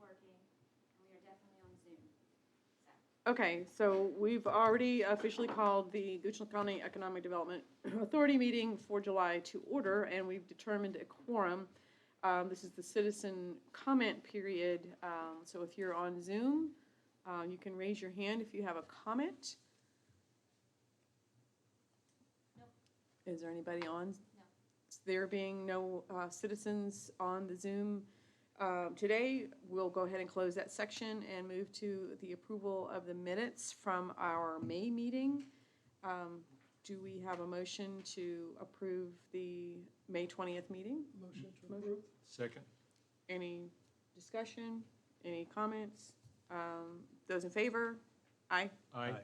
working, and we are definitely on Zoom. So. Okay, so we've already officially called the Goochland County Economic Development Authority meeting for July to order, and we've determined a quorum. This is the citizen comment period, so if you're on Zoom, you can raise your hand if you have a comment. Nope. Is there anybody on? No. There being no citizens on the Zoom today, we'll go ahead and close that section and move to the approval of the minutes from our May meeting. Do we have a motion to approve the May 20th meeting? Motion to approve. Second. Any discussion? Any comments? Those in favor? Aye. Aye.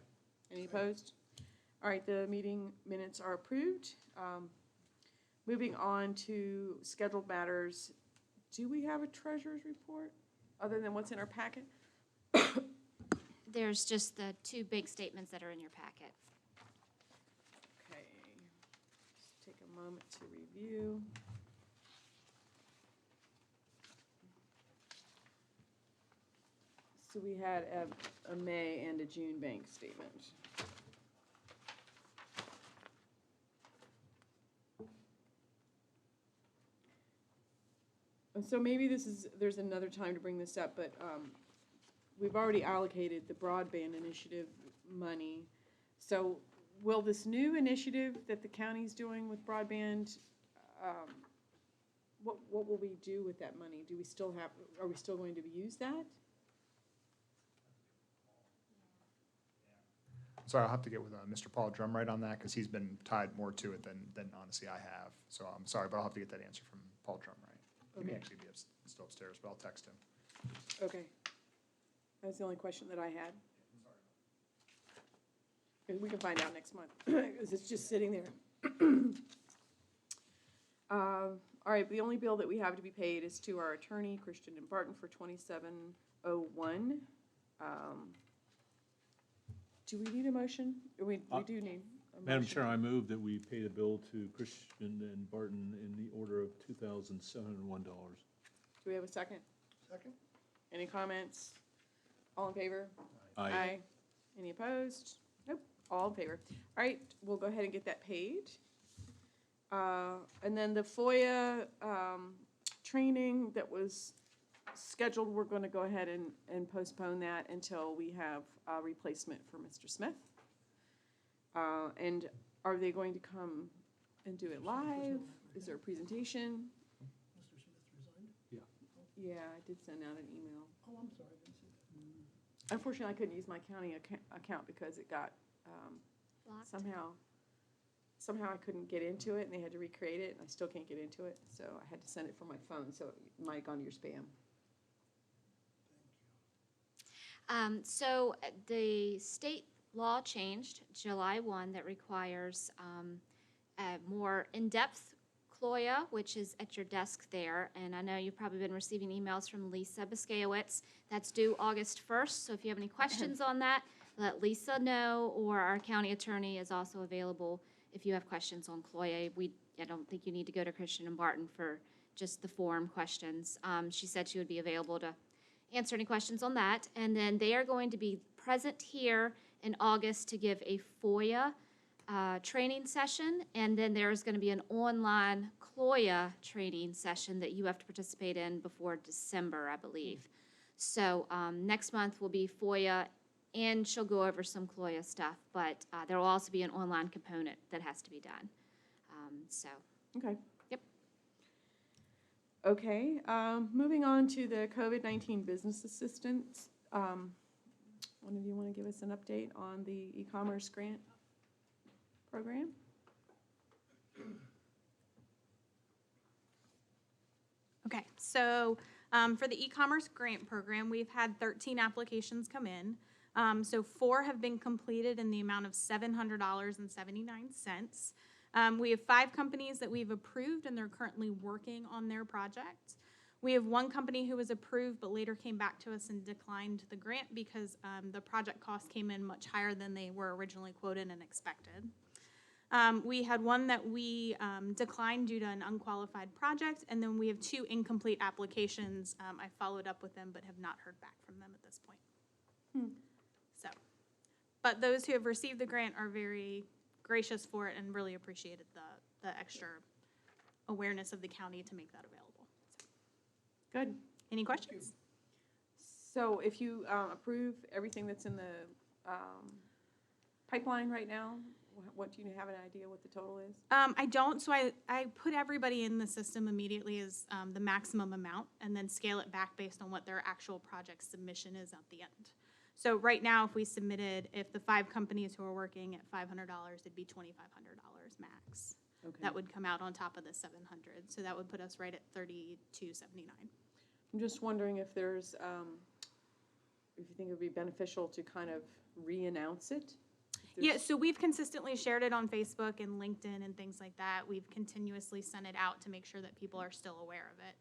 Any opposed? All right, the meeting minutes are approved. Moving on to scheduled matters, do we have a treasurer's report other than what's in our packet? There's just the two big statements that are in your packet. Okay, just take a moment to review. So we had a May and a June bank statement. And so maybe there's another time to bring this up, but we've already allocated the broadband initiative money. So will this new initiative that the county's doing with broadband, what will we do with that money? Are we still going to use that? Sorry, I'll have to get with Mr. Paul Drumright on that, because he's been tied more to it than honestly I have. So I'm sorry, but I'll have to get that answer from Paul Drumright. He may Okay. actually be still upstairs, but I'll text him. Okay. That's the only question that I had. And we can find out next month, because it's just sitting there. All right, the only bill that we have to be paid is to our attorney, Christian and Barton, for $27.01. Do we need a motion? We do need a motion. Madam Chair, I move that we pay the bill to Christian and Barton in the order of $2,701. Do we have a second? Second. Any comments? All in favor? Aye. Any opposed? Nope, all in favor. All right, we'll go ahead and get that paid. And then the FOIA training that was scheduled, we're going to go ahead and postpone that until we have a replacement for Mr. Smith. And are they going to come and do it live? Is there a presentation? Mr. Smith resigned? Yeah. Yeah, I did send out an email. Oh, I'm sorry, I didn't see that. Unfortunately, I couldn't use my county account because it got Blocked. somehow I couldn't get into it, and they had to recreate it, and I still can't get into it. So I had to send it from my phone, so it might have gone to your spam. So the state law changed July 1 that requires a more in-depth CLOIA, which is at your desk there. And I know you've probably been receiving emails from Lisa Biskayowitz. That's due August 1st. So if you have any questions on that, let Lisa know, or our county attorney is also available if you have questions on CLOIA. I don't think you need to go to Christian and Barton for just the form questions. She said she would be available to answer any questions on that. And then they are going to be present here in August to give a FOIA training session. And then there's going to be an online CLOIA training session that you have to participate in before December, I believe. So next month will be FOIA, and she'll go over some CLOIA stuff. But there will also be an online component that has to be done. Okay. Yep. Okay, moving on to the COVID-19 business assistance. One of you want to give us an update on the e-commerce grant program? Okay, so for the e-commerce grant program, we've had 13 applications come in. So 4 have been completed in the amount of $700.79. We have 5 companies that we've approved, and they're currently working on their project. We have 1 company who was approved but later came back to us and declined the grant because the project cost came in much higher than they were originally quoted and expected. We had one that we declined due to an unqualified project, and then we have 2 incomplete applications. I followed up with them but have not heard back from them at this point. So, but those who have received the grant are very gracious for it and really appreciated the extra awareness of the county to make that available. So, Good. any questions? So if you approve everything that's in the pipeline right now, what, do you have an idea what the total is? I don't, so I put everybody in the system immediately as the maximum amount and then scale it back based on what their actual project submission is at the end. So right now, if we submitted, if the 5 companies who are working at $500, it'd be $2,500 max. Okay. That would come out on top of the 700, so that would put us right at $3,279. I'm just wondering if there's, if you think it would be beneficial to kind of re-announce it? If Yeah, there's- so we've consistently shared it on Facebook and LinkedIn and things like that. We've continuously sent it out to make sure that people are still aware of it.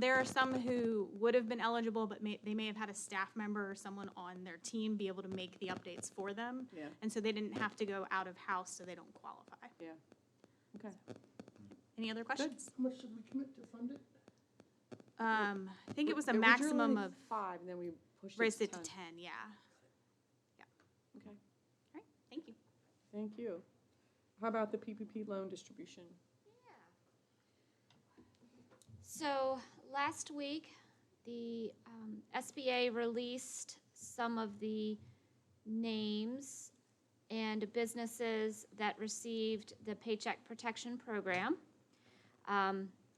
There are some who would have been eligible, but they may have had a staff member or someone on their team be able to make the updates for them. Yeah, And so they didn't have to go out of house, so they don't qualify. yeah. Okay. Any other questions? How much did we commit to fund it? I think it was a Originally maximum of, 5, and then we pushed raised it to 10. 10, yeah. Okay, Thank you. thank you. How about the PPP loan distribution? So last week, the SBA released some of the names and businesses that received the Paycheck Protection Program.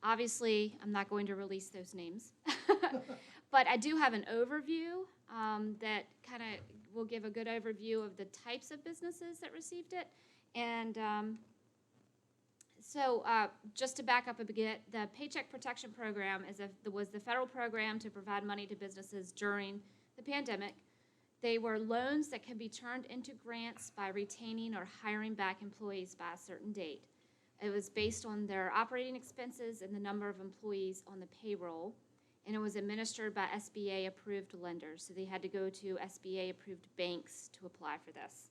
Obviously, I'm not going to release those names, but I do have an overview that kind of will give a good overview of the types of businesses that received it. And so just to back up a bit, the Paycheck Protection Program was the federal program to provide money to businesses during the pandemic. They were loans that can be turned into grants by retaining or hiring back employees by a certain date. It was based on their operating expenses and the number of employees on the payroll, and it was administered by SBA-approved lenders. So they had to go to SBA-approved banks to apply for this.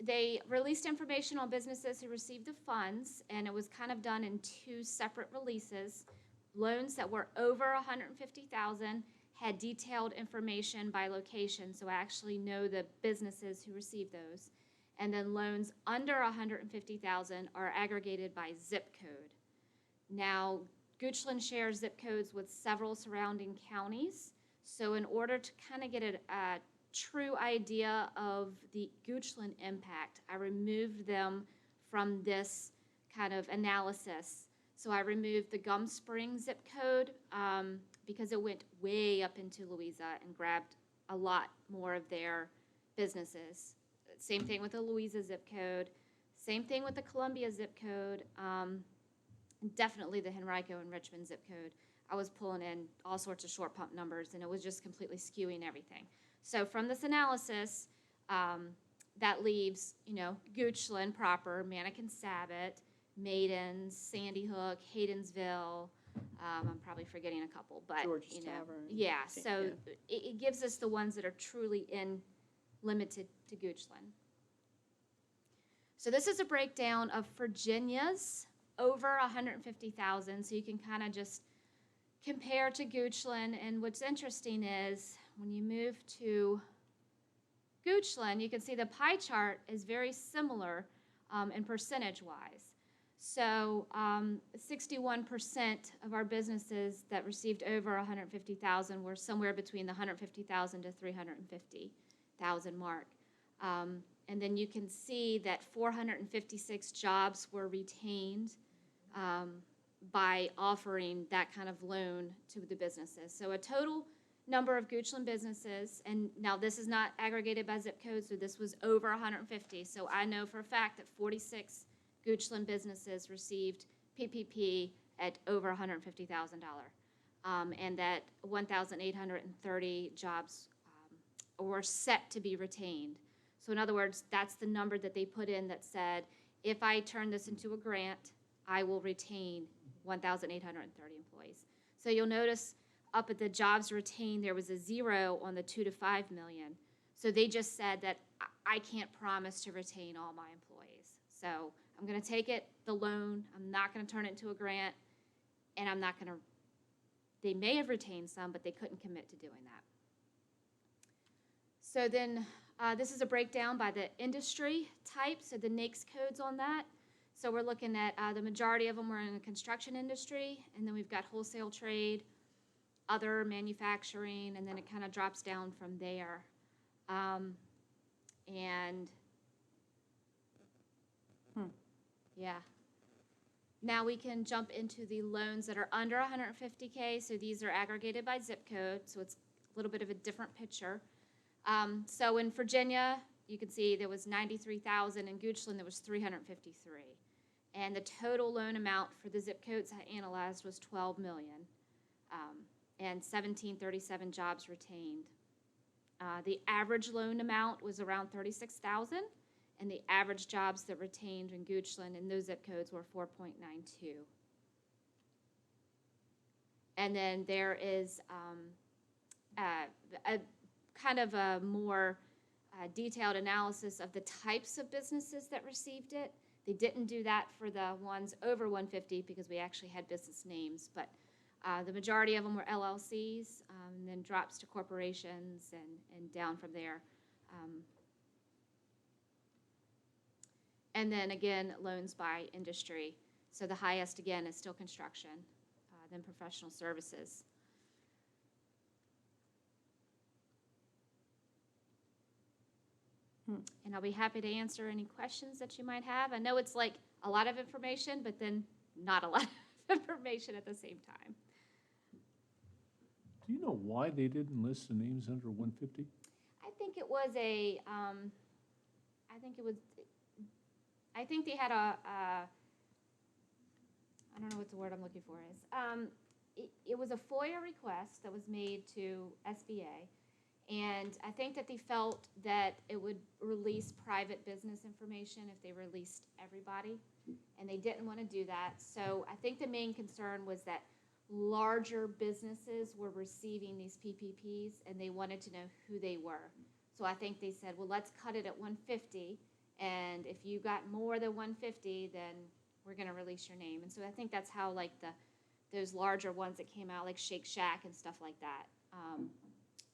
They released information on businesses who received the funds, and it was kind of done in 2 separate releases. Loans that were over $150,000 had detailed information by location, so I actually know the businesses who received those. And then loans under $150,000 are aggregated by zip code. Now, Goochland shares zip codes with several surrounding counties, so in order to kind of get a true idea of the Goochland impact, I removed them from this kind of analysis. So I removed the Gum Springs zip code because it went way up into Louisa and grabbed a lot more of their businesses. Same thing with the Louisa zip code. Same thing with the Columbia zip code. Definitely the Henrico and Richmond zip code. I was pulling in all sorts of short pump numbers, and it was just completely skewing everything. So from this analysis, that leaves, Goochland proper, Mannequin-Sabot, Maidens, Sandy Hook, Haydensville. I'm probably forgetting a couple, but George's Tavern. yeah. Sa- So yeah. it gives us the ones that are truly limited to Goochland. So this is a breakdown of Virginia's over 150,000. So you can kind of just compare to Goochland. And what's interesting is when you move to Goochland, you can see the pie chart is very similar in percentage-wise. So 61% of our businesses that received over 150,000 were somewhere between the 150,000 to 350,000 mark. And then you can see that 456 jobs were retained by offering that kind of loan to the businesses. So a total number of Goochland businesses, and now this is not aggregated by zip code, so this was over 150. So I know for a fact that 46 Goochland businesses received PPP at over $150,000, and that 1,830 jobs were set to be retained. So in other words, that's the number that they put in that said, if I turn this into a grant, I will retain 1,830 employees. So you'll notice up at the jobs retained, there was a 0 on the 2 to 5 million. So they just said that I can't promise to retain all my employees. So I'm going to take the loan, I'm not going to turn it into a grant, and I'm not going to, they may have retained some, but they couldn't commit to doing that. So then this is a breakdown by the industry type, so the NAICS codes on that. So we're looking at the majority of them were in the construction industry, and then we've got wholesale trade, other manufacturing, and then it kind of drops down from there. Yeah. Now we can jump into the loans that are under 150K. So these are aggregated by zip code, so it's a little bit of a different picture. So in Virginia, you can see there was 93,000. In Goochland, there was 353. And the total loan amount for the zip codes I analyzed was 12 million, and 1737 jobs retained. The average loan amount was around 36,000, and the average jobs that retained in Goochland in those zip codes were 4.92. And then there is a kind of a more detailed analysis of the types of businesses that received it. They didn't do that for the ones over 150 because we actually had business names, but the majority of them were LLCs, and then drops to corporations and down from there. And then again, loans by industry. So the highest again is still construction, then professional services. And I'll be happy to answer any questions that you might have. I know it's like a lot of information, but then not a lot of information at the same time. Do you know why they didn't list the names under 150? I think it was I think they had I don't know what the word I'm looking for is. It was a FOIA request that was made to SBA. And I think that they felt that it would release private business information if they released everybody, and they didn't want to do that. So I think the main concern was that larger businesses were receiving these PPPs, and they wanted to know who they were. So I think they said, well, let's cut it at 150, and if you got more than 150, then we're going to release your name. And so I think that's how like those larger ones that came out, like Shake Shack and stuff like that.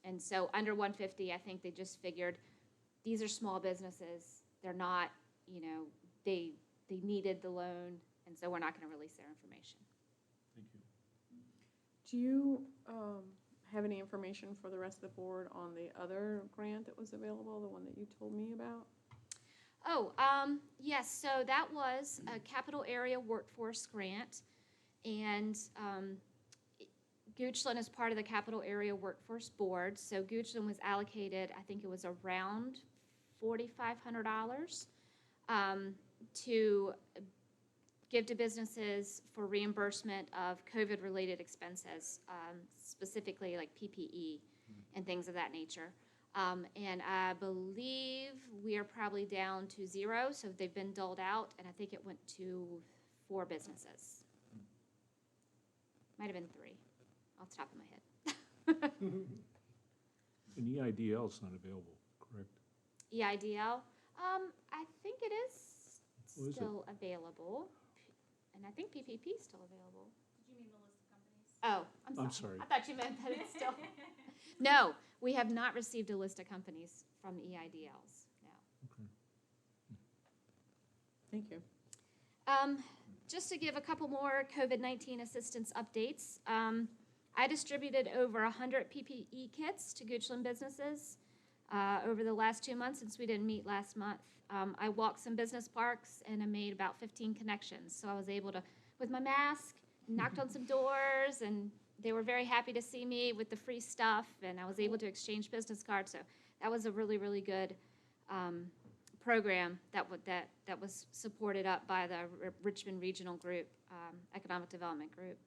And so under 150, I think they just figured these are small businesses. They're not, they needed the loan, and so we're not going to release their information. Thank you. Do you have any information for the rest of the board on the other grant that was available, the one that you told me about? Oh, yes, so that was a capital area workforce grant, and Goochland is part of the Capital Area Workforce Board, so Goochland was allocated, I think it was around $4,500 to give to businesses for reimbursement of COVID-related expenses, specifically like PPE and things of that nature. And I believe we are probably down to 0, so they've been doled out, and I think it went to 4 businesses. Might have been 3. Off the top of my head. And EIDL's not available, correct? EIDL, I think it is Oh, is it? still available, and I think PPP is still available. Did you mean the list of companies? Oh, I'm sorry. I thought you meant that it's still. No, we have not received a list of companies from EIDLs, no. Okay. Thank you. Just to give a couple more COVID-19 assistance updates, I distributed over 100 PPE kits to Goochland businesses over the last 2 months since we didn't meet last month. I walked some business parks and I made about 15 connections. So I was able to, with my mask, knocked on some doors, and they were very happy to see me with the free stuff, and I was able to exchange business cards. So that was a really, really good program that was supported up by the Richmond Regional Group, Economic Development Group.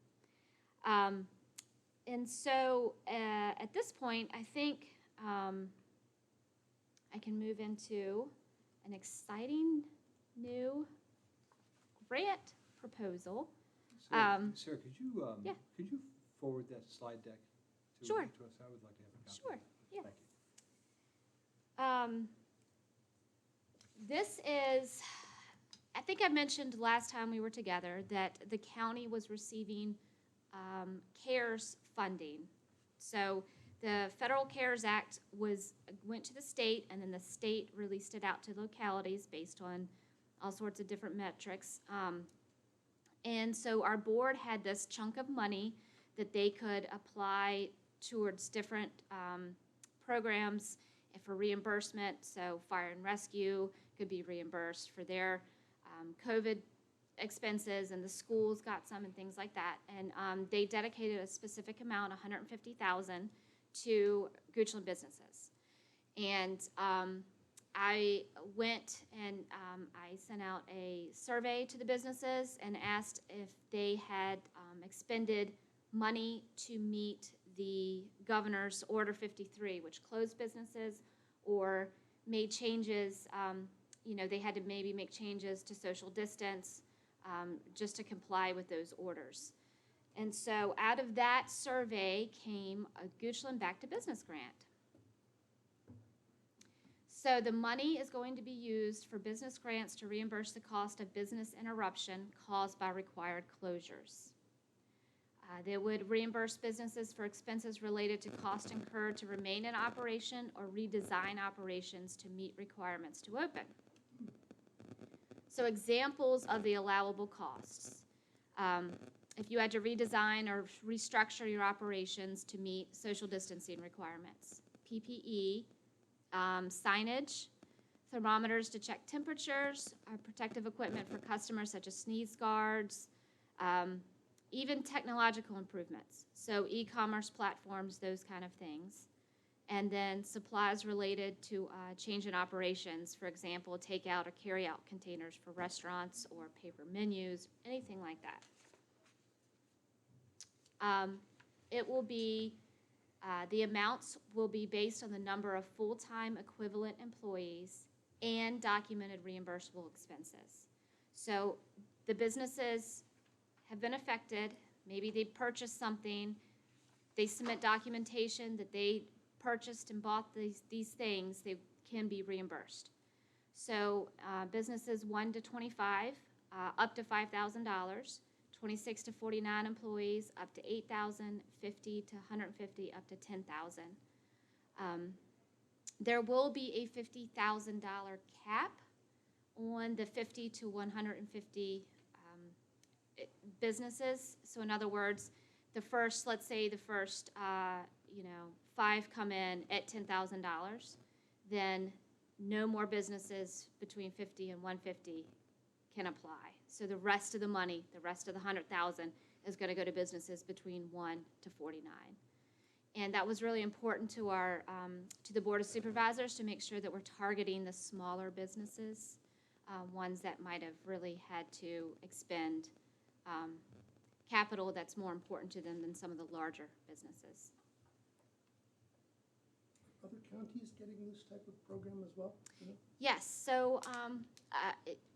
And so at this point, I think I can move into an exciting new grant proposal. Sarah, could you, yeah. could you forward that slide deck to Sure. us? I would like to have a copy. Sure, yeah. Thank This is, I think I mentioned last time we were together that the county was receiving CARES funding. So the Federal CARES Act went to the state, and then the state released it out to localities based on all sorts of different metrics. And so our board had this chunk of money that they could apply towards different programs for reimbursement. So fire and rescue could be reimbursed for their COVID expenses, and the schools got some and things like that. And they dedicated a specific amount, $150,000, to Goochland businesses. And I went and I sent out a survey to the businesses and asked if they had expended money to meet the governor's Order 53, which closed businesses or made changes. They had to maybe make changes to social distance just to comply with those orders. And so out of that survey came a Goochland Back to Business grant. So the money is going to be used for business grants to reimburse the cost of business interruption caused by required closures. They would reimburse businesses for expenses related to cost incurred to remain in operation or redesign operations to meet requirements to open. So examples of the allowable costs. If you had to redesign or restructure your operations to meet social distancing requirements, PPE, signage, thermometers to check temperatures, protective equipment for customers such as sneeze guards, even technological improvements, so e-commerce platforms, those kind of things. And then supplies related to change in operations, for example, takeout or carry-out containers for restaurants or paper menus, anything like that. It will be, the amounts will be based on the number of full-time equivalent employees and documented reimbursable expenses. So the businesses have been affected, maybe they purchased something, they submit documentation that they purchased and bought these things, they can be reimbursed. So businesses 1 to 25, up to $5,000, 26 to 49 employees, up to $8,000, 50 to 150, up to $10,000. There will be a $50,000 cap on the 50 to 150 businesses. So in other words, let's say the first 5 come in at $10,000, then no more businesses between 50 and 150 can apply. So the rest of the money, the rest of the 100,000 is going to go to businesses between 1 to 49. And that was really important to our to the Board of Supervisors to make sure that we're targeting the smaller businesses, ones that might have really had to expend capital that's more important to them than some of the larger businesses. Other counties getting this type of program as well? Yes, so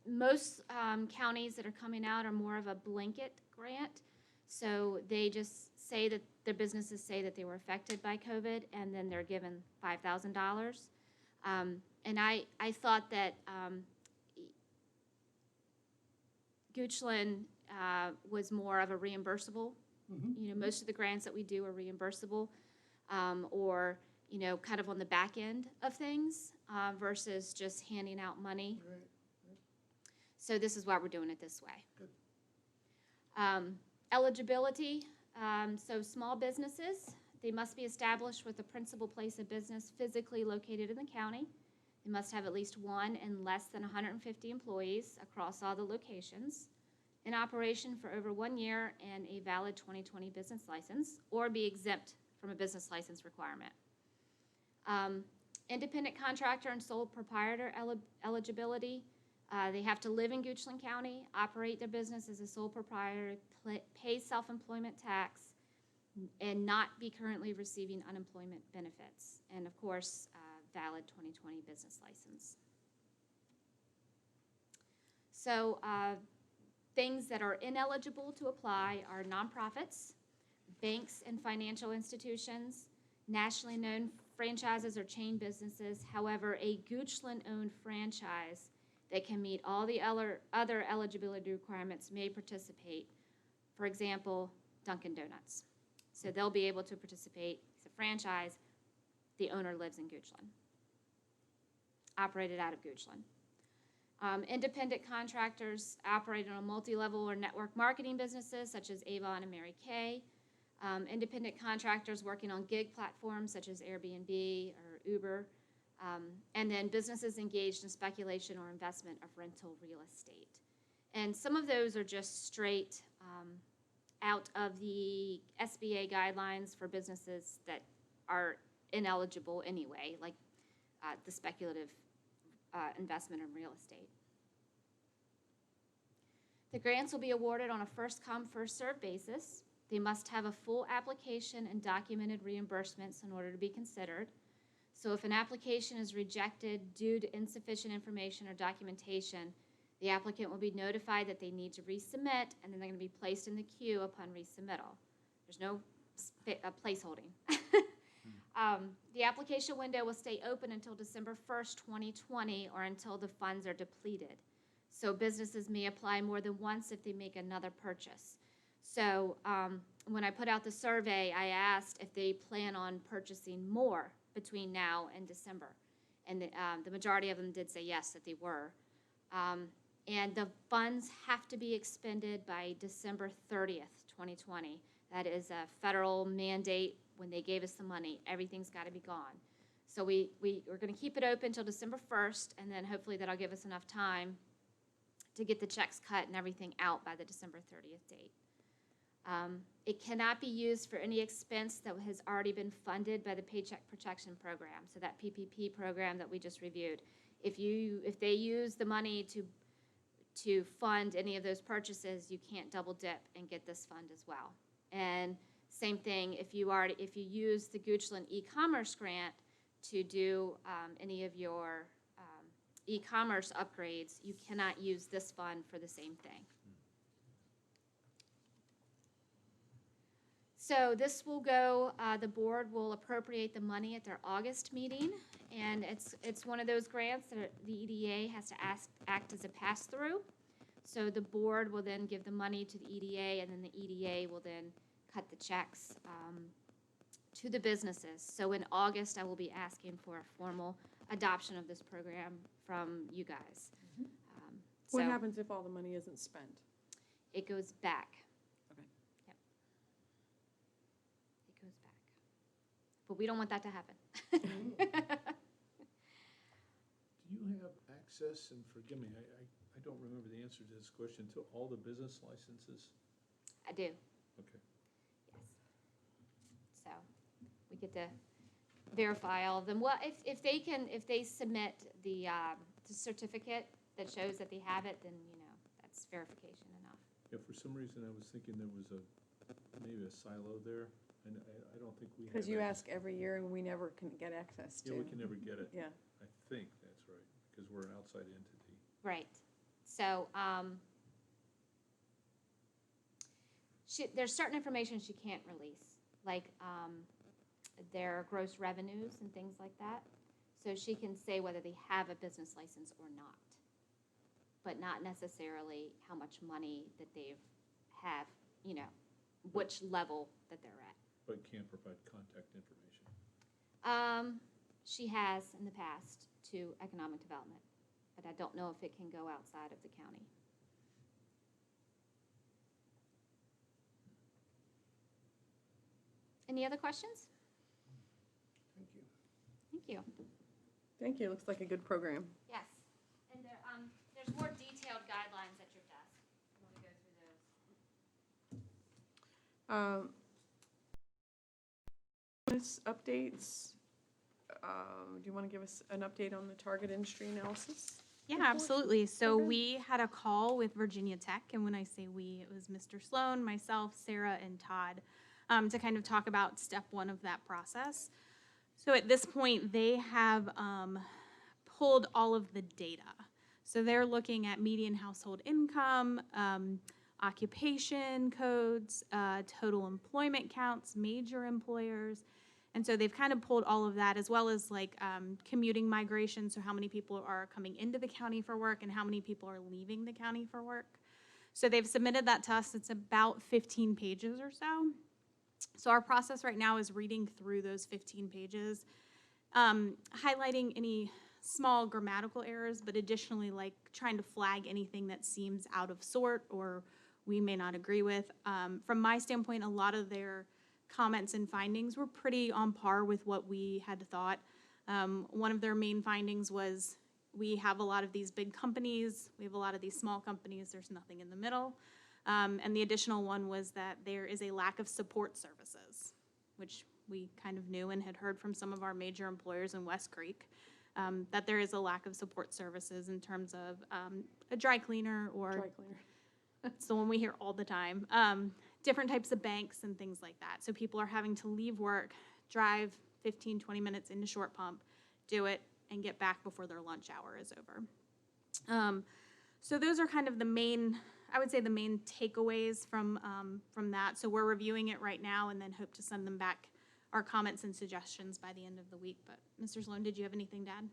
most counties that are coming out are more of a blanket grant. So they just say that their businesses say that they were affected by COVID, and then they're given $5,000. And I thought that Goochland was more of a reimbursable. Mm-hmm. Most of the grants that we do are reimbursable, or kind of on the back end of things versus just handing out money. Right. So this is why we're doing it this way. Good. Eligibility, so small businesses, they must be established with a principal place of business physically located in the county. They must have at least 1 and less than 150 employees across all the locations, in operation for over 1 year, and a valid 2020 business license, or be exempt from a business license requirement. Independent contractor and sole proprietor eligibility. They have to live in Goochland County, operate their business as a sole proprietor, pay self-employment tax, and not be currently receiving unemployment benefits. And of course, valid 2020 business license. So things that are ineligible to apply are nonprofits, banks and financial institutions, nationally known franchises or chain businesses. However, a Goochland-owned franchise that can meet all the other eligibility requirements may participate. For example, Dunkin' Donuts. So they'll be able to participate. It's a franchise. The owner lives in Goochland. Operated out of Goochland. Independent contractors operate on a multi-level or network marketing businesses such as Avon and Mary Kay. Independent contractors working on gig platforms such as Airbnb or Uber. And then businesses engaged in speculation or investment of rental real estate. And some of those are just straight out of the SBA guidelines for businesses that are ineligible anyway, like the speculative investment in real estate. The grants will be awarded on a first-come, first-served basis. They must have a full application and documented reimbursements in order to be considered. So if an application is rejected due to insufficient information or documentation, the applicant will be notified that they need to resubmit, and then they're going to be placed in the queue upon resubmittal. There's no placeholding. The application window will stay open until December 1st, 2020, or until the funds are depleted. So businesses may apply more than once if they make another purchase. So when I put out the survey, I asked if they plan on purchasing more between now and December. And the majority of them did say yes, that they were. And the funds have to be expended by December 30th, 2020. That is a federal mandate. When they gave us the money, everything's got to be gone. So we're going to keep it open until December 1st, and then hopefully that'll give us enough time to get the checks cut and everything out by the December 30th date. It cannot be used for any expense that has already been funded by the Paycheck Protection Program, so that PPP program that we just reviewed. If they use the money to fund any of those purchases, you can't double dip and get this fund as well. And same thing, if you use the Goochland e-commerce grant to do any of your e-commerce upgrades, you cannot use this fund for the same thing. So this will go, the board will appropriate the money at their August meeting, and it's one of those grants that the EDA has to act as a pass-through. So the board will then give the money to the EDA, and then the EDA will then cut the checks to the businesses. So in August, I will be asking for a formal adoption of this program from you guys. What So happens if all the money isn't spent? it goes back. Okay. Yep. It goes back. But we don't want that to happen. Do you have access, and forgive me, I don't remember the answer to this question, to all the business licenses? I do. Okay. Yes. So we get to verify all of them. Well, if they submit the certificate that shows that they have it, then, that's verification enough. Yeah, for some reason, I was thinking there was maybe a silo there, and I don't think we have. Because you access. ask every year and we never can get access to. Yeah, we can never get it. Yeah. I think that's right, because we're an outside entity. Right. So there's certain information she can't release, like their gross revenues and things like that. So she can say whether they have a business license or not, but not necessarily how much money that they have, which level that they're at. But can't provide contact information. She has in the past to economic development, but I don't know if it can go outside of the county. Any other questions? Thank you. Thank you. Thank you, looks like a good program. Yes, and there's more detailed guidelines at your desk. You want to go through those? Updates. Do you want to give us an update on the target industry analysis? Yeah, report? absolutely. So Okay. we had a call with Virginia Tech, and when I say we, it was Mr. Sloan, myself, Sarah, and Todd, to kind of talk about step one of that process. So at this point, they have pulled all of the data. So they're looking at median household income, occupation codes, total employment counts, major employers, And so they've kind of pulled all of that, as well as like commuting migration, so how many people are coming into the county for work and how many people are leaving the county for work. So they've submitted that to us. It's about 15 pages or so. So our process right now is reading through those 15 pages, highlighting any small grammatical errors, but additionally like trying to flag anything that seems out of sort or we may not agree with. From my standpoint, a lot of their comments and findings were pretty on par with what we had thought. One of their main findings was we have a lot of these big companies, we have a lot of these small companies, there's nothing in the middle. And the additional one was that there is a lack of support services, which we kind of knew and had heard from some of our major employers in West Creek, that there is a lack of support services in terms of a dry cleaner or Dry cleaner. it's the one we hear all the time. Different types of banks and things like that. So people are having to leave work, drive 15, 20 minutes into Short Pump, do it, and get back before their lunch hour is over. So those are kind of the main, I would say the main takeaways from that. So we're reviewing it right now and then hope to send them back our comments and suggestions by the end of the week. But Mr. Sloan, did you have anything to add?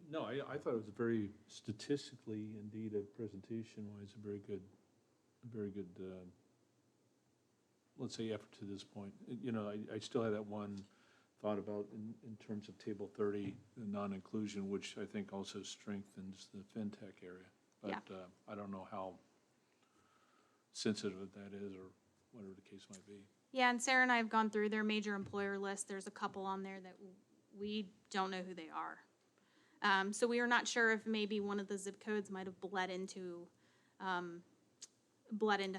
No, I thought it was a very statistically, indeed, a presentation-wise, a very good, let's say, effort to this point. You know, I still have that one thought about in terms of Table 30, the non-inclusion, which I think also strengthens the FinTech area. But Yeah. I don't know how sensitive that is or whatever the case might be. Yeah, and Sarah and I have gone through their major employer list. There's a couple on there that we don't know who they are. So we are not sure if maybe one of the zip codes might have bled into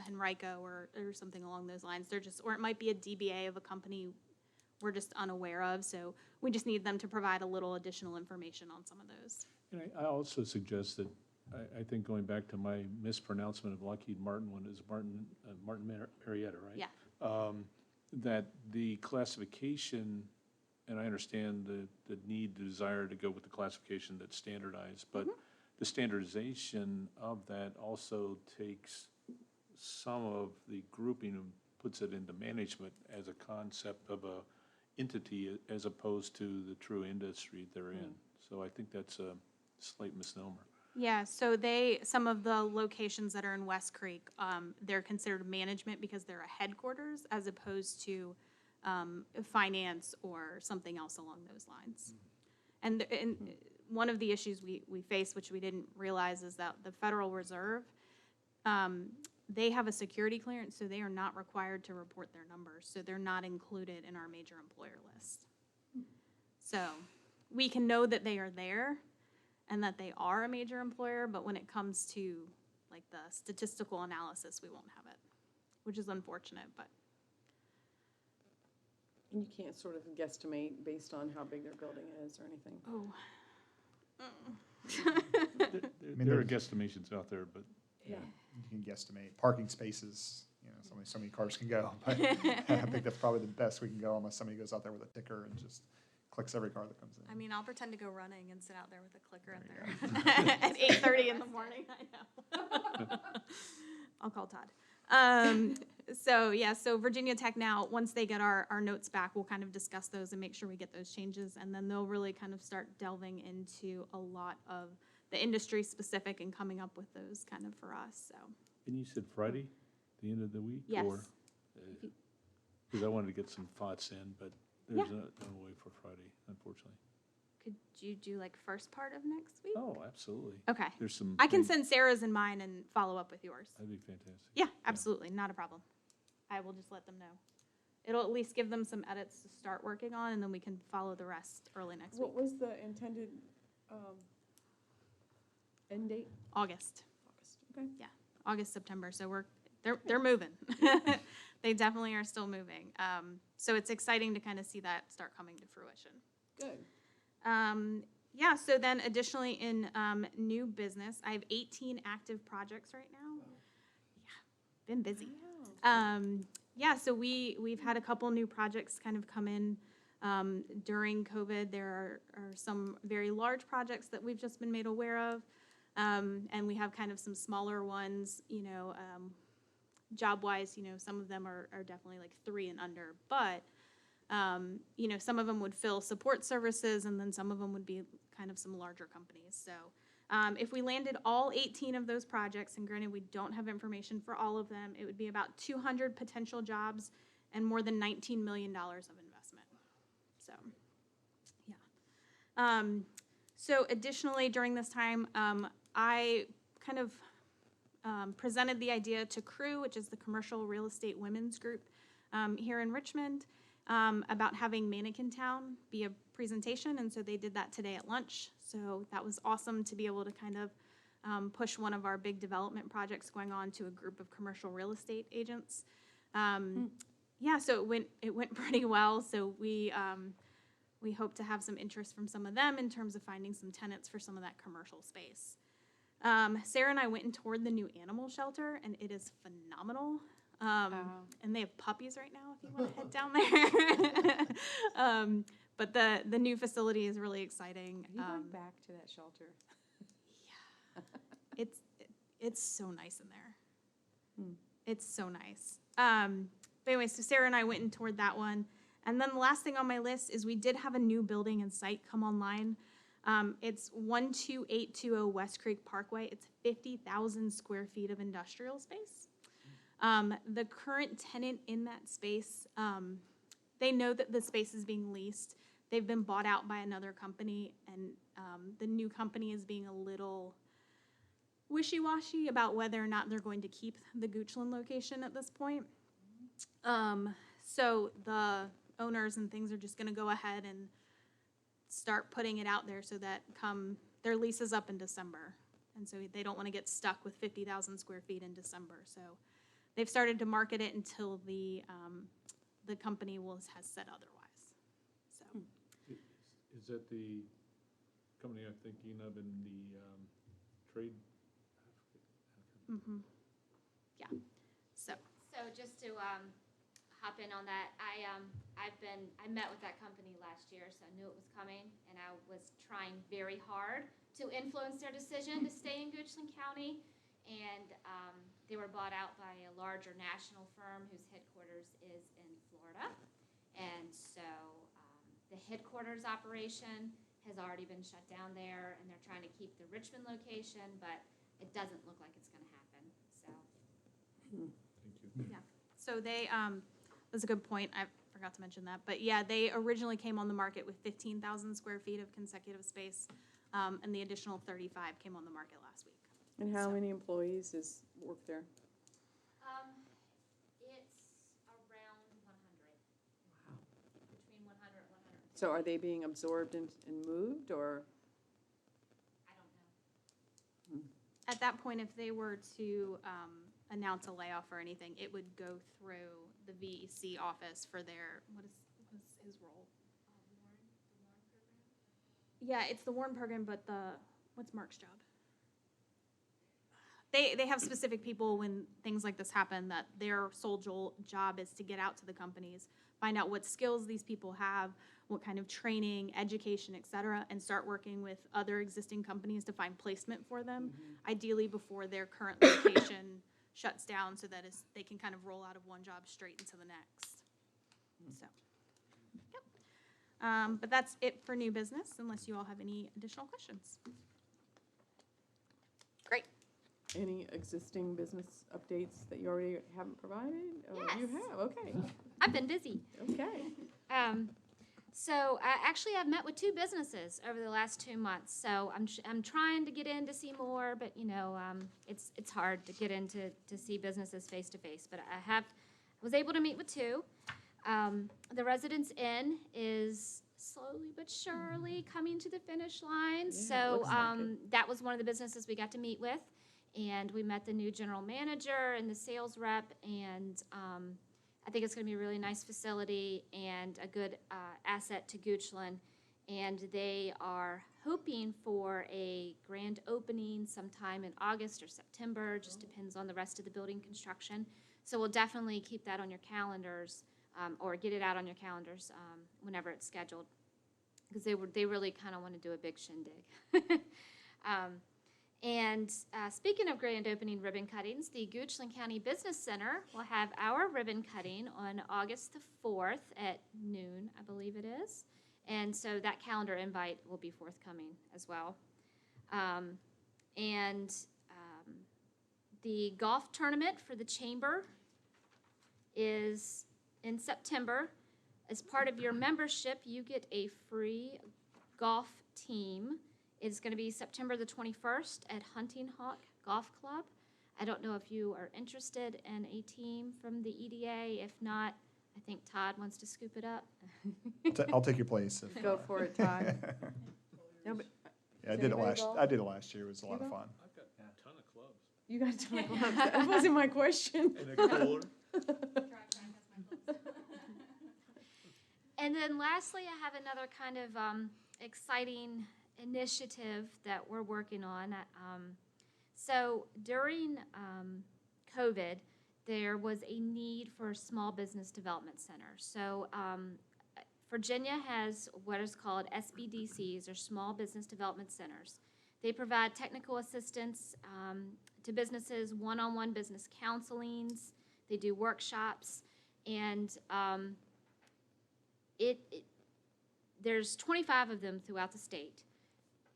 Henrico or something along those lines. They're just, or it might be a DBA of a company we're just unaware of. So we just need them to provide a little additional information on some of those. And I also suggest that, I think going back to my mispronouncement of Lockheed Martin, when it was Martin Marietta, right? Yeah. That the classification, and I understand the need, the desire to go with the classification that's standardized, but the standardization of that also takes some of the grouping and puts it into management as a concept of a entity as opposed to the true industry they're in. So I think that's a slight misnomer. Yeah, so some of the locations that are in West Creek, they're considered management because they're a headquarters as opposed to finance or something else along those lines. And one of the issues we face, which we didn't realize, is that the Federal Reserve, they have a security clearance, so they are not required to report their numbers. So they're not included in our major employer list. So we can know that they are there and that they are a major employer, but when it comes to like the statistical analysis, we won't have it, which is unfortunate, but. And you can't sort of guesstimate based on how big their building is or anything. Oh. There are guesstimations out there, but Yeah. You can guesstimate parking spaces, you know, so many cars can go. But I think that's probably the best we can go unless somebody goes out there with a ticker and just clicks every car that comes in. I mean, I'll pretend to go running and sit out there with a clicker in there at 8:30 in the morning. I know. I'll call Todd. So Virginia Tech now, once they get our notes back, we'll kind of discuss those and make sure we get those changes. And then they'll really kind of start delving into a lot of the industry specific and coming up with those kind of for us, so. And you said Friday, the end of the week? Yes. Because I wanted to get some thoughts in, but there's no way for Friday, unfortunately. Could you do like first part of next week? Oh, absolutely. Okay. There's some. I can send Sarah's and mine and follow up with yours. That'd be fantastic. Yeah, absolutely, not a problem. I will just let them know. It'll at least give them some edits to start working on, and then we can follow the rest early next What week. was the intended end date? August. August, okay. August, September, so they're moving. They definitely are still moving. So it's exciting to kind of see that start coming to fruition. Good. Yeah, so then additionally in new business, I have 18 active projects right now. Yeah, been busy. Yeah, so we've had a couple new projects kind of come in during COVID. There are some very large projects that we've just been made aware of. And we have kind of some smaller ones, you know, job-wise, some of them are definitely like 3 and under, but, some of them would fill support services, and then some of them would be kind of some larger companies. So if we landed all 18 of those projects, and granted, we don't have information for all of them, it would be about 200 potential jobs and more than $19 million of investment. So, yeah. So additionally, during this time, I kind of presented the idea to CREW, which is the Commercial Real Estate Women's Group here in Richmond, about having Mannequin Town be a presentation, and so they did that today at lunch. So that was awesome to be able to kind of push one of our big development projects going on to a group of commercial real estate agents. Yeah, so it went pretty well. So we hope to have some interest from some of them in terms of finding some tenants for some of that commercial space. Sarah and I went and toured the new animal shelter, and it is phenomenal. And they have puppies right now if you want to head down there. But the new facility is really exciting. Are you going back to that shelter? Yeah. It's so nice in there. It's so nice. But anyway, so Sarah and I went and toured that one. And then the last thing on my list is we did have a new building and site come online. It's 12820 West Creek Parkway. It's 50,000 square feet of industrial space. The current tenant in that space, they know that the space is being leased. They've been bought out by another company, and the new company is being a little wishy-washy about whether or not they're going to keep the Goochland location at this point. So the owners and things are just going to go ahead and start putting it out there so that their lease is up in December. And so they don't want to get stuck with 50,000 square feet in December. So they've started to market it until the company has said otherwise. So Is that the company I'm thinking of in the trade? mm-hmm. Yeah. So just to hop in on that, I met with that company last year, so I knew it was coming, and I was trying very hard to influence their decision to stay in Goochland County, and they were bought out by a larger national firm whose headquarters is in Florida, and so the headquarters operation has already been shut down there, and they're trying to keep the Richmond location, but it doesn't look like it's going to happen. So. Thank you. yeah. So that's a good point. I forgot to mention that. But yeah, they originally came on the market with 15,000 square feet of consecutive space, and the additional 35 came on the market last week. And how many employees work there? It's around 100. Wow. Between 100 and 100. So are they being absorbed and moved, or? I don't know. At that point, if they were to announce a layoff or anything, it would go through the VEC office for their, what is his role? The Warren program? Yeah, it's the Warren program, but what's Mark's job? They have specific people when things like this happen that their sole job is to get out to the companies, find out what skills these people have, what kind of training, education, et cetera, and start working with other existing companies to find placement for them, ideally before their current location shuts down, so that they can kind of roll out of one job straight into the next. So, yep. But that's it for new business, unless you all have any additional questions. Great. Any existing business updates that you already haven't provided? Oh, you Yes. have, okay, I've been busy. okay. So I've met with 2 businesses over the last 2 months. So I'm trying to get in to see more, but it's hard to get in to see businesses face to face. But I was able to meet with 2. The Residence Inn is slowly but surely coming to the finish line. Yeah, So looks like it. that was one of the businesses we got to meet with, and we met the new general manager and the sales rep, and I think it's going to be a really nice facility and a good asset to Goochland. And they are hoping for a grand opening sometime in August or September, just depends on the rest of the building construction. So we'll definitely keep that on your calendars, or get it out on your calendars whenever it's scheduled, because they really kind of want to do a big shindig. And speaking of grand opening ribbon cuttings, the Goochland County Business Center will have our ribbon cutting on August the 4th at noon, I believe it is. And so that calendar invite will be forthcoming as well. And the golf tournament for the chamber is in September. As part of your membership, you get a free golf team. It's going to be September the 21st at Hunting Hawk Golf Club. I don't know if you are interested in a team from the EDA. If not, I think Todd wants to scoop it up. I'll take your place. If, Go for it, Todd. No, but Yeah, I Does did it anybody last. golf? I did it last year. It was a lot You of go? fun. I've got a ton of clubs. you got to talk about that. That wasn't my question. And a cooler. And then lastly, I have another kind of exciting initiative that we're working on. So during COVID, there was a need for a small business development center. So Virginia has what is called SBDCs, or Small Business Development Centers. They provide technical assistance to businesses, one-on-one business counselings. They do workshops, and there's 25 of them throughout the state.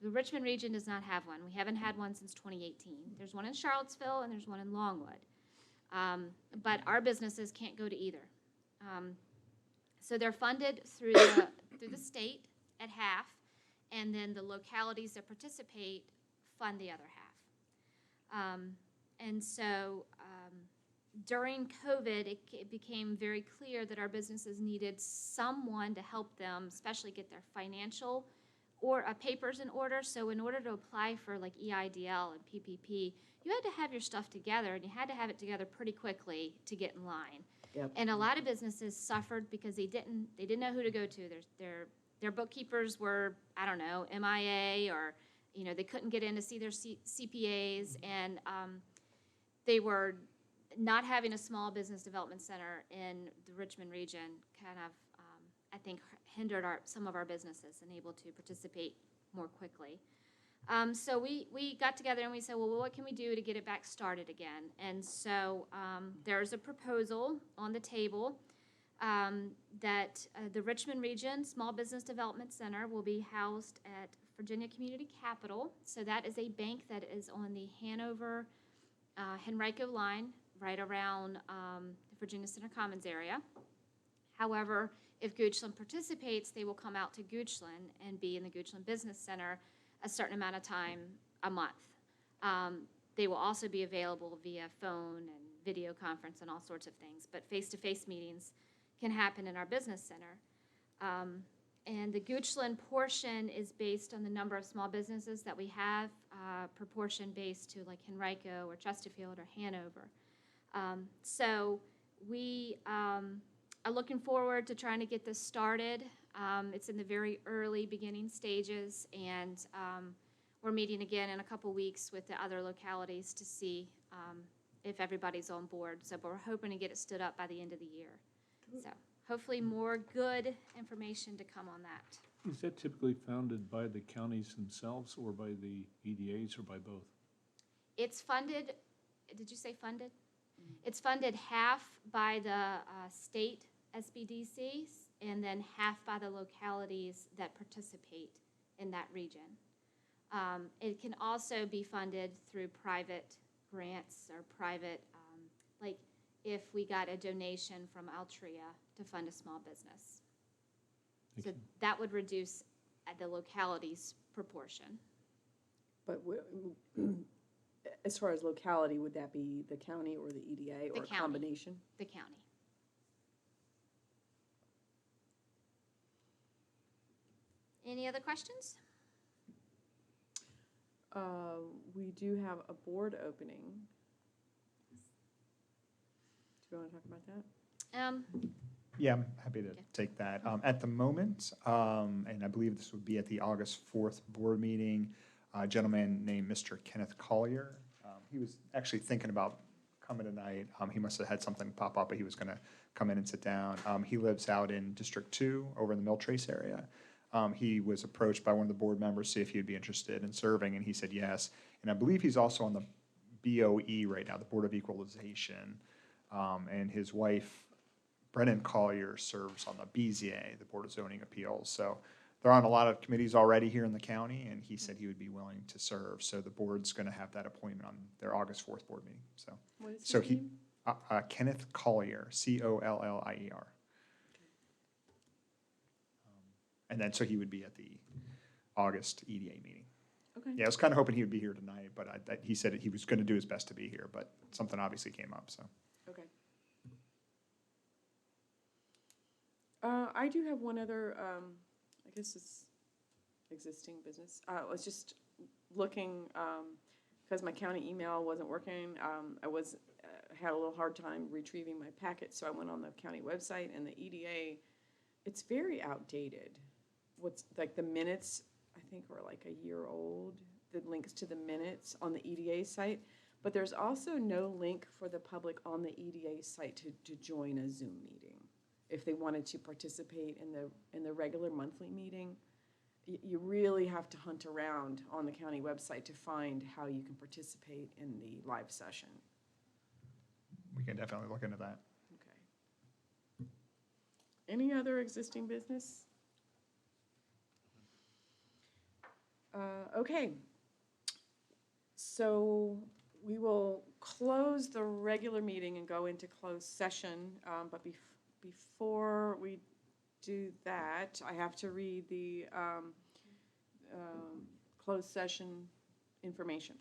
The Richmond region does not have one. We haven't had one since 2018. There's one in Charlottesville and there's one in Longwood. But our businesses can't go to either. So they're funded through the state at half, and then the localities that participate fund the other half. And so during COVID, it became very clear that our businesses needed someone to help them, especially get their financial or papers in order. So in order to apply for like EIDL and PPP, you had to have your stuff together, and you had to have it together pretty quickly to get in line. Yep. And a lot of businesses suffered because they didn't know who to go to. Their bookkeepers were, I don't know, MIA, or they couldn't get in to see their CPAs, and they were not having a small business development center in the Richmond region kind of, I think, hindered some of our businesses and able to participate more quickly. So we got together and we said, well, what can we do to get it back started again? And so there's a proposal on the table that the Richmond Region Small Business Development Center will be housed at Virginia Community Capital. So that is a bank that is on the Hanover Henrico line, right around the Virginia Center Commons area. However, if Goochland participates, they will come out to Goochland and be in the Goochland Business Center a certain amount of time a month. They will also be available via phone and video conference and all sorts of things, but face-to-face meetings can happen in our business center. And the Goochland portion is based on the number of small businesses that we have, proportion based to like Henrico or Chesterfield or Hanover. So we are looking forward to trying to get this started. It's in the very early beginning stages, and we're meeting again in a couple weeks with the other localities to see if everybody's on board. So but we're hoping to get it stood up by the end of the year. So hopefully more good information to come on that. Is that typically founded by the counties themselves, or by the EDAs, or by both? It's funded, did you say funded? It's funded half by the state SBDCs and then half by the localities that participate in that region. It can also be funded through private grants or private, like if we got a donation from Altria to fund a small business. Thank So you. that would reduce the locality's proportion. But as far as locality, would that be the county or the EDA, or a county. combination? The county. Any other questions? We do have a board opening. Do you want to talk about that? Yeah, I'm happy to take that. At the moment, and I believe this would be at the August 4th board meeting, a gentleman named Mr. Kenneth Collier. He was actually thinking about coming tonight. He must have had something pop up, but he was going to come in and sit down. He lives out in District 2 over in the Mill Trace area. He was approached by one of the board members, to see if he would be interested in serving, and he said yes. And I believe he's also on the BOE right now, the Board of Equalization. And his wife, Brennan Collier, serves on the BZA, the Board of Zoning Appeals. So they're on a lot of committees already here in the county, and he said he would be willing to serve. So the board's going to have that appointment on their August 4th board meeting. So, What is his so he, name? Kenneth Collier, Collier. And then, so he would be at the August EDA meeting. Okay. Yeah, I was kind of hoping he would be here tonight, but he said he was going to do his best to be here, but something obviously came up, so. Okay. I do have one other, I guess it's existing business. I was just looking, because my county email wasn't working, I had a little hard time retrieving my packet, so I went on the county website, and the EDA, it's very outdated. What's, like, the minutes, I think, are like a year old, the links to the minutes on the EDA site, but there's also no link for the public on the EDA site to join a Zoom meeting. If they wanted to participate in the regular monthly meeting, you really have to hunt around on the county website to find how you can participate in the live session. We can definitely look into that. Okay. Any other existing business? Okay. So we will close the regular meeting and go into closed session, but before we do that, I have to read the closed session information.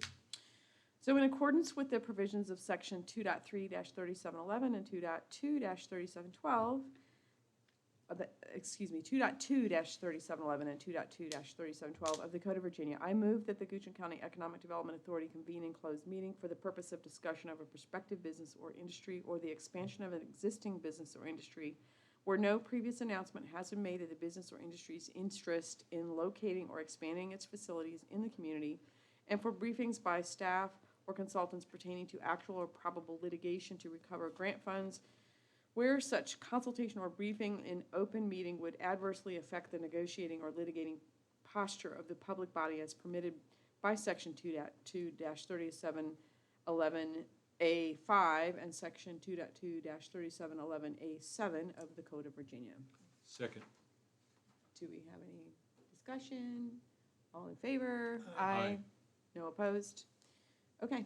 So in accordance with the provisions of section 2.3-3711 and 2.2-3712, 2.2-3711 and 2.2-3712 of the Code of Virginia, I move that the Goochland County Economic Development Authority convene in closed meeting for the purpose of discussion of a prospective business or industry or the expansion of an existing business or industry where no previous announcement has been made of the business or industry's interest in locating or expanding its facilities in the community, and for briefings by staff or consultants pertaining to actual or probable litigation to recover grant funds, where such consultation or briefing in open meeting would adversely affect the negotiating or litigating posture of the public body as permitted by section 2.2-3711A5 and section 2.2-3711A7 of the Code of Virginia. Second. Do we have any discussion? All in favor? Aye. No opposed? Okay,